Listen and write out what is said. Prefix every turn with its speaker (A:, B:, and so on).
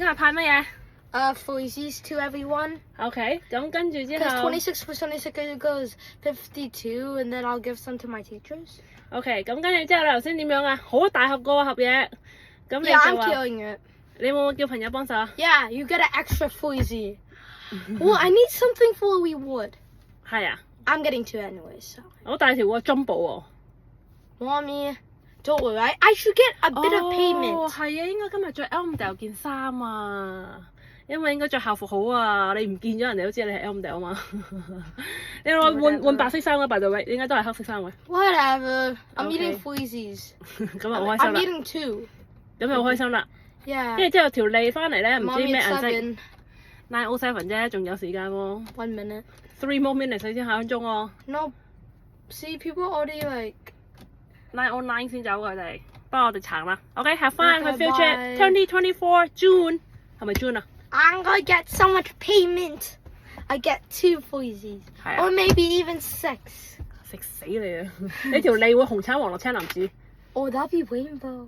A: 今日派乜嘢
B: Foiesies to everyone.
A: ？OK，咁跟住之
B: Because
A: 後
B: 26 plus 26 goes 52, and then I'll give some to my teachers.
A: ，OK，咁跟住之後你頭先點樣啊？好大盒個盒嘢，咁你
B: Yeah,
A: 就
B: I'm
A: 話
B: killing it.
A: 你會唔會叫朋友幫手啊？
B: Yeah, you get an extra Foiesy. Well, I need something for a reward.
A: 係啊，
B: I'm getting two anyway, so.
A: 好大條喎，Jumbo 喎。
B: Mommy, don't worry. I should get a bit of
A: 哦，
B: payment.
A: 係啊，應該今日着 Elmdale 件衫啊，因為應該着校服好啊。你唔見咗人哋都知你係 Elmdale 啊嘛。你攞換白色衫啊，by the way，應該都係黑色衫嘅。
B: Whatever. I'm
A: Okay.
B: eating Foiesies.
A: 咁啊好開心
B: I'm
A: 啦，
B: eating two.
A: 咁就好開心啦。
B: Yeah.
A: 跟住之後條脷翻嚟咧，唔知
B: Mommy,
A: 咩
B: it's
A: 顏色
B: 7.
A: ？9:07啫，仲有時間喎。
B: 1 minute.
A: 3 more minutes 先下分鐘喎。
B: No. See, people already like.
A: 9:09先走佢哋，不過我哋撐啦。OK，have fun
B: Okay,
A: for future
B: bye.
A: 2024 June，係咪 June 啊？
B: I'm gonna get so much payment. I get 2 Foiesies.
A: 係啊
B: Or maybe even 6.
A: 食死你啊！你條脷會紅橙黃綠青藍紫。
B: Oh, that'll be rainbow.